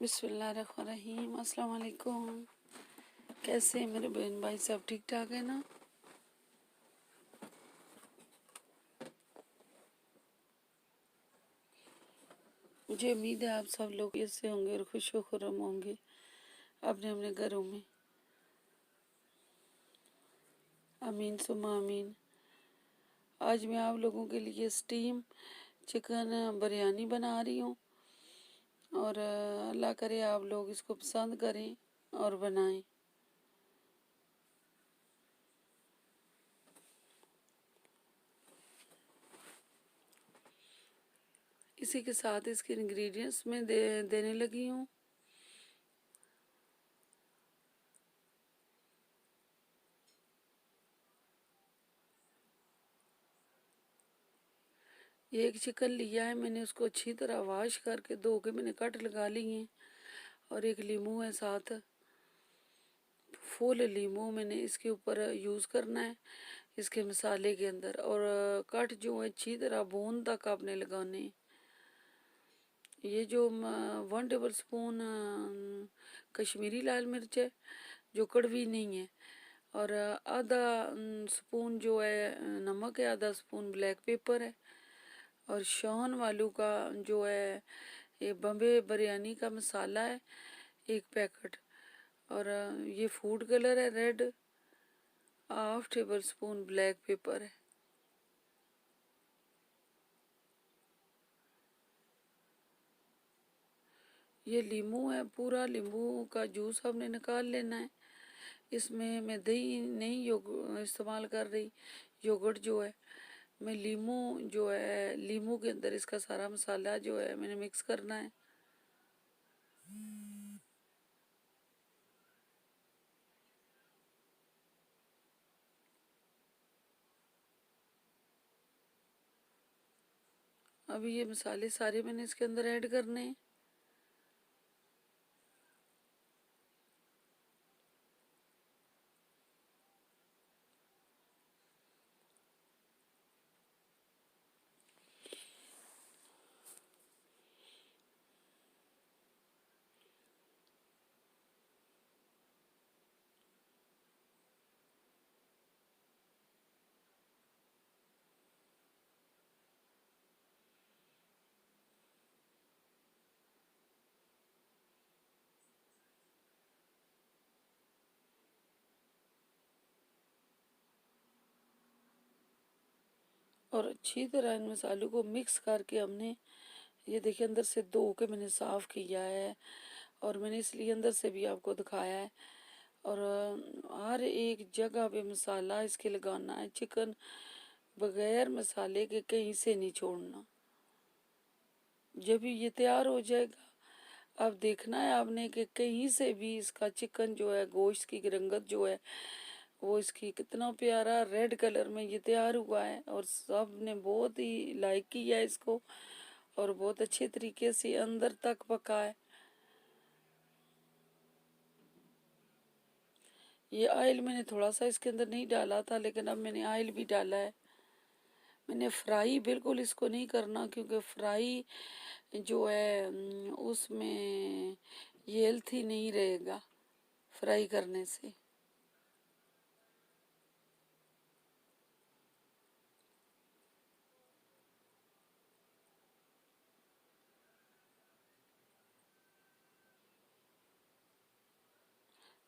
बिस्मिल्लाहिर्रहमानिर्रहीम। अस्सलाम वालेकुम। कैसे हैं मेरे बहन भाई, सब ठीक ठाक है ना? मुझे उम्मीद है आप सब लोग ऐसे होंगे और खुश व खुर्रम होंगे अपने अपने घरों में। आमीन सुम्मा आमीन। आज मैं आप लोगों के लिए स्टीम चिकन बिरयानी बना रही हूँ और अल्लाह करे आप लोग इसको पसंद करें और बनाएं। इसी के साथ इसके इंग्रेडिएंट्स में देने लगी हूँ। एक चिकन लिया है मैंने, उसको अच्छी तरह वॉश करके धो के मैंने कट लगा लिए हैं और एक लीमू है साथ, फुल लीमू मैंने इसके ऊपर यूज़ करना है इसके मसाले के अंदर। और कट जो है अच्छी तरह बूंद तक आपने लगाने हैं। ये जो 1 टेबल स्पून कश्मीरी लाल मिर्च है जो कड़वी नहीं है, और आधा स्पून जो है नमक है, आधा स्पून ब्लैक पेपर है, और शॉन वालू का जो है ये बॉम्बे बिरयानी का मसाला है 1 पैकेट, और ये फूड कलर है red, 1/2 table spoon black pepper है। ये लीमू है, पूरा लीमू का जूस हमने निकाल लेना है। इसमें मैं दही नहीं इस्तेमाल कर रही, योगर्ट जो है मैं लीमू जो है लीमू के अंदर इसका सारा मसाला जो है मैंने मिक्स करना है। अभी ये मसाले सारे मैंने इसके अंदर ऐड करने हैं। और अच्छी तरह इन मसालों को मिक्स करके हमने, ये देखिए अंदर से धो के मैंने साफ़ किया है और मैंने इसलिए अंदर से भी आपको दिखाया है। और हर एक जगह पे मसाला इसके लगाना है। चिकन बगैर मसाले के कहीं से नहीं छोड़ना। जब भी ये तैयार हो जाएगा, अब देखना है आपने कि कहीं से भी इसका चिकन जो है, गोश्त की रंगत जो है वो इसकी कितना प्यारा रेड कलर में ये तैयार हुआ है, और सब ने बहुत ही लाइक किया है इसको और बहुत अच्छे तरीके से अंदर तक पका है। ये ऑयल मैंने थोड़ा सा इसके अंदर नहीं डाला था, लेकिन अब मैंने ऑयल भी डाला है। मैंने फ्राई बिल्कुल इसको नहीं करना, क्योंकि फ्राई जो है उसमें ये हेल्थी नहीं रहेगा फ्राई करने से।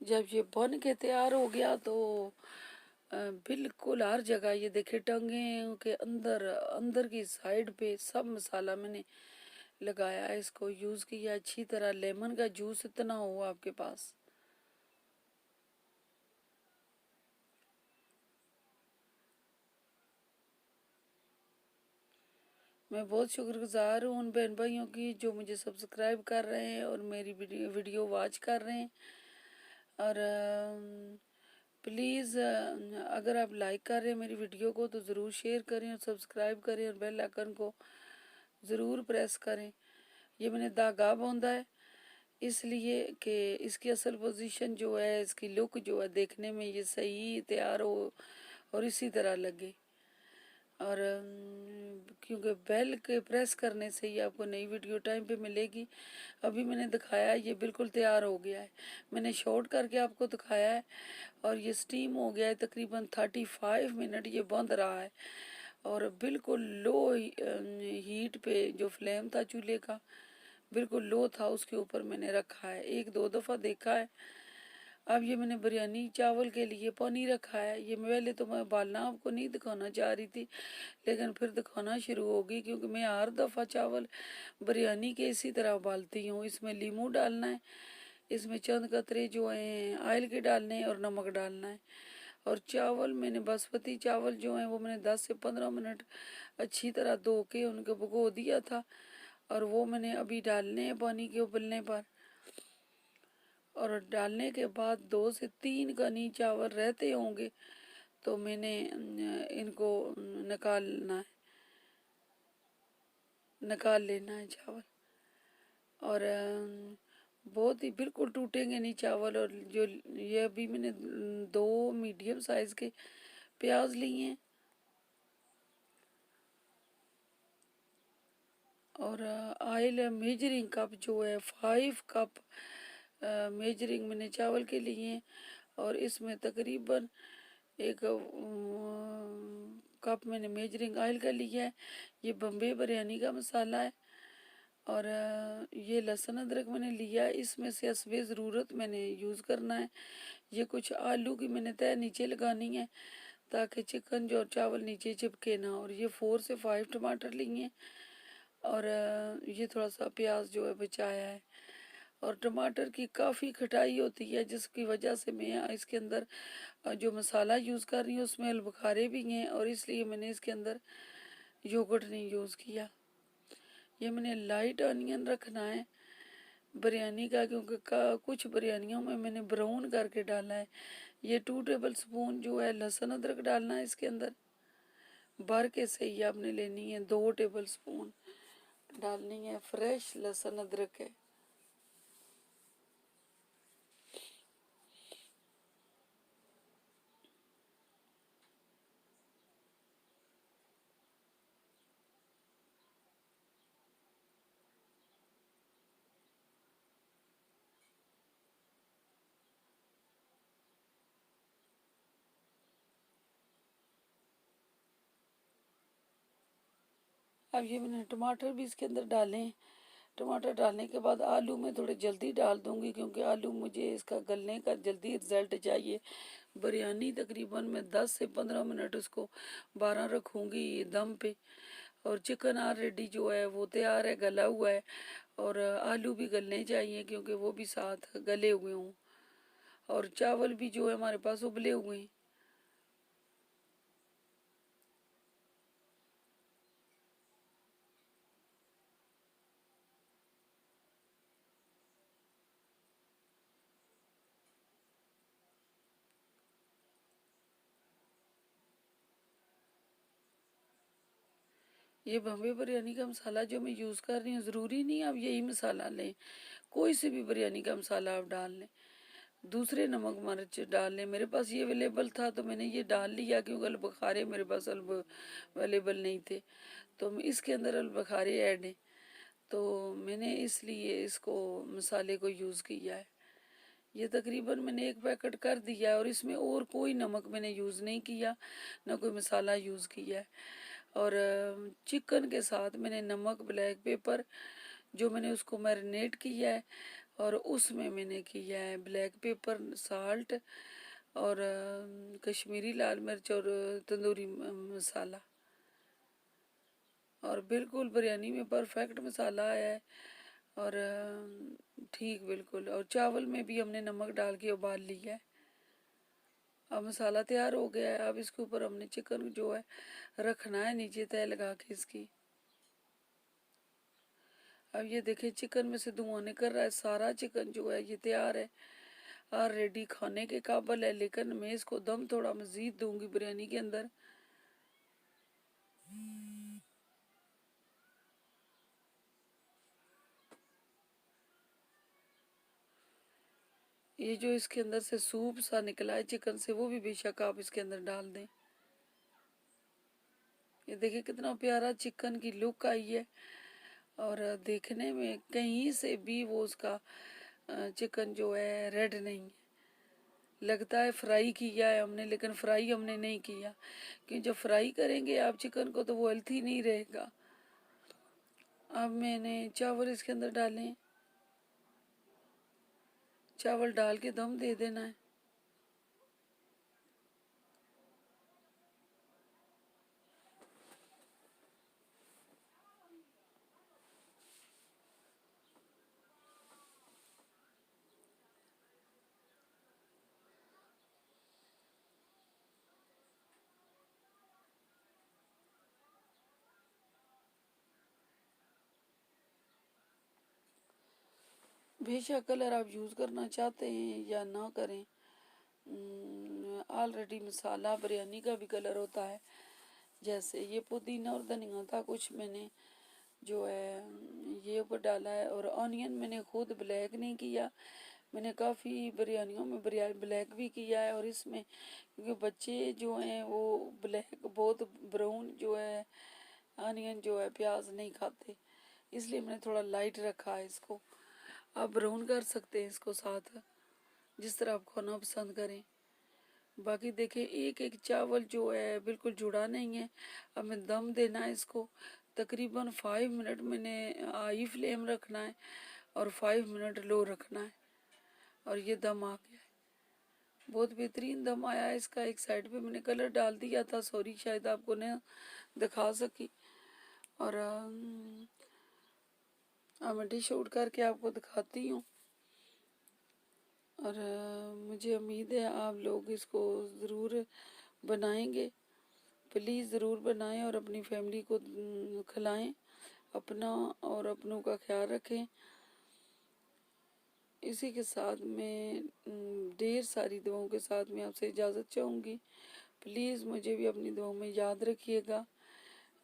जब ये बन के तैयार हो गया तो बिल्कुल हर जगह ये देखिए टंगे के अंदर अंदर की साइड पे सब मसाला मैंने लगाया है, इसको यूज़ किया अच्छी तरह। लेमन का जूस इतना हो आपके पास। मैं बहुत शुक्रगुजार हूँ उन बहन भाइयों की जो मुझे सब्सक्राइब कर रहे हैं और मेरी वीडियो वॉच कर रहे हैं। और प्लीज़ अगर आप लाइक कर रहे हैं मेरी वीडियो को तो ज़रूर शेयर करें और सब्सक्राइब करें और बेल आइकन को ज़रूर प्रेस करें। ये मैंने धागा बांधा है इसलिए कि इसकी असल पोजीशन जो है, इसकी लुक जो है देखने में ये सही तैयार हो और इसी तरह लगे। और क्योंकि बेल के प्रेस करने से ही आपको नई वीडियो टाइम पे मिलेगी। अभी मैंने दिखाया ये बिल्कुल तैयार हो गया है, मैंने शॉर्ट करके आपको दिखाया है। और ये स्टीम हो गया है तकरीबन 35 मिनट ये बंद रहा है। और बिल्कुल लो हीट पे जो फ्लेम था चूल्हे का बिल्कुल लो था, उसके ऊपर मैंने रखा है। एक दो दफ़ा देखा है। अब ये मैंने बिरयानी चावल के लिए पानी रखा है। ये पहले तो मैं उबालना आपको नहीं दिखाना चाह रही थी, लेकिन फिर दिखाना शुरू होगी क्योंकि मैं हर दफ़ा चावल बिरयानी के इसी तरह उबालती हूँ। इसमें लीमू डालना है, इसमें चंद कतरे जो हैं ऑयल के डालने हैं और नमक डालना है। और चावल मैंने बासमती चावल जो हैं वो मैंने 10 से 15 मिनट अच्छी तरह धो के उनको भिगो दिया था, और वो मैंने अभी डालने हैं पानी के उबलने पर। और डालने के बाद 2 से 3 कनी चावल रहते होंगे तो मैंने इनको निकाल लेना है चावल। और बहुत ही बिल्कुल टूटेंगे नहीं चावल। और जो ये अभी मैंने 2 मीडियम साइज़ के प्याज लिए हैं, और ऑयल मेजरिंग कप जो है 5 कप मेजरिंग मैंने चावल के लिए हैं। और इसमें तकरीबन एक कप मैंने मेजरिंग ऑयल का लिया है। ये बम्बे बिरयानी का मसाला है। और ये लहसुन अदरक मैंने लिया है, इसमें से हस्बे ज़रूरत मैंने यूज़ करना है। ये कुछ आलू की मैंने तह नीचे लगानी है ताकि चिकन जो चावल नीचे चिपके ना। और ये 4 से 5 टमाटर लिए हैं। और ये थोड़ा सा प्याज जो है बचाया है। और टमाटर की काफ़ी खटाई होती है जिसकी वजह से मैं इसके अंदर जो मसाला यूज़ कर रही हूँ उसमें अलबुखारे भी हैं, और इसलिए मैंने इसके अंदर योगर्ट नहीं यूज़ किया। ये मैंने लाइट अनियन रखना है बिरयानी का, क्योंकि कुछ बिरयानियों में मैंने ब्राउन करके डाला है। ये 2 टेबल स्पून जो है लहसुन अदरक डालना है इसके अंदर। भर के सही आपने लेनी है, 2 टेबल स्पून डालनी है फ्रेश लहसुन अदरक है। अब ये मैंने टमाटर भी इसके अंदर डाले हैं। टमाटर डालने के बाद आलू मैं थोड़े जल्दी डाल दूंगी क्योंकि आलू मुझे इसका गलने का जल्दी रिजल्ट चाहिए। बिरयानी तकरीबन मैं 10 से 15 मिनट उसको 12 रखूँगी दम पे। और चिकन ऑलरेडी जो है वो तैयार है, गला हुआ है। और आलू भी गलने चाहिए क्योंकि वो भी साथ गले हुए हों। और चावल भी जो है हमारे पास उबले हुए हैं। ये बम्बे बिरयानी का मसाला जो मैं यूज़ कर रही हूँ ज़रूरी नहीं आप यही मसाला लें, कोई से भी बिरयानी का मसाला आप डाल लें। दूसरे नमक मिर्च डाल लें। मेरे पास ये अवेलेबल था तो मैंने ये डाल लिया क्योंकि अलबुखारे मेरे पास अवेलेबल नहीं थे, तो इसके अंदर अलबुखारे ऐड हैं तो मैंने इसलिए इसको मसाले को यूज़ किया है। ये तकरीबन मैंने 1 पैकेट कर दिया है, और इसमें और कोई नमक मैंने यूज़ नहीं किया, ना कोई मसाला यूज़ किया है। और चिकन के साथ मैंने नमक, ब्लैक पेपर जो मैंने उसको मैरिनेट किया है, और उसमें मैंने किया है ब्लैक पेपर, साल्ट, और कश्मीरी लाल मिर्च, और तंदूरी मसाला। और बिल्कुल बिरयानी में परफेक्ट मसाला आया है। और ठीक बिल्कुल। और चावल में भी हमने नमक डाल के उबाल लिया है। अब मसाला तैयार हो गया है। अब इसके ऊपर हमने चिकन जो है रखना है नीचे तय लगा के इसकी। अब ये देखिए चिकन में से धुआं निकल रहा है, सारा चिकन जो है ये तैयार है, ऑलरेडी खाने के काबिल है। लेकिन मैं इसको दम थोड़ा मज़ीद दूंगी बिरयानी के अंदर। ये जो इसके अंदर से सूप सा निकला है चिकन से वो भी बेशक आप इसके अंदर डाल दें। ये देखिए कितना प्यारा चिकन की लुक आई है, और देखने में कहीं से भी वो उसका चिकन जो है रेड नहीं है। लगता है फ्राई किया है हमने, लेकिन फ्राई हमने नहीं किया, क्योंकि जब फ्राई करेंगे आप चिकन को तो वो हेल्थी नहीं रहेगा। अब मैंने चावल इसके अंदर डालें, चावल डाल के दम दे देना है। बेशक कलर आप यूज़ करना चाहते हैं या ना करें, ऑलरेडी मसाला बिरयानी का भी कलर होता है। जैसे ये पुदीना और धनिया था कुछ, मैंने जो है ये ऊपर डाला है। और ऑनियन मैंने खुद ब्लैक नहीं किया, मैंने काफ़ी बिरयानियों में ब्लैक भी किया है। और इसमें क्योंकि बच्चे जो हैं वो ब्लैक, बहुत ब्राउन जो है ऑनियन जो है प्याज नहीं खाते, इसलिए मैंने थोड़ा लाइट रखा है इसको। आप ब्राउन कर सकते हैं इसको साथ, जिस तरह आप खाना पसंद करें। बाकी देखिए एक एक चावल जो है बिल्कुल जुड़ा नहीं है। अब मैं दम देना है इसको, तकरीबन 5 मिनट मैंने हाई फ्लेम रखना है और 5 मिनट लो रखना है। और ये दम आ गया है, बहुत बेहतरीन दम आया है इसका। एक साइड पे मैंने कलर डाल दिया था, सॉरी शायद आपको नहीं दिखा सकी। और अब मैं डिश आउट करके आपको दिखाती हूँ। और मुझे उम्मीद है आप लोग इसको ज़रूर बनाएंगे। प्लीज़ ज़रूर बनाएं और अपनी फैमिली को खिलाएं। अपना और अपनों का ख्याल रखें। इसी के साथ मैं ढेर सारी दुआओं के साथ मैं आपसे इजाज़त चाहूँगी। प्लीज़ मुझे भी अपनी दुआओं में याद रखिएगा।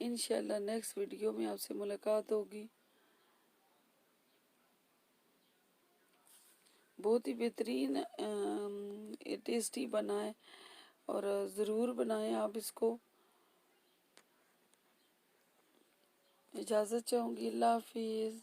इंशाल्लाह नेक्स्ट वीडियो में आपसे मुलाकात होगी। बहुत ही बेहतरीन टेस्टी बना है, और ज़रूर बनाएं आप इसको। इजाज़त चाहूँगी। अल्लाह हाफिज़।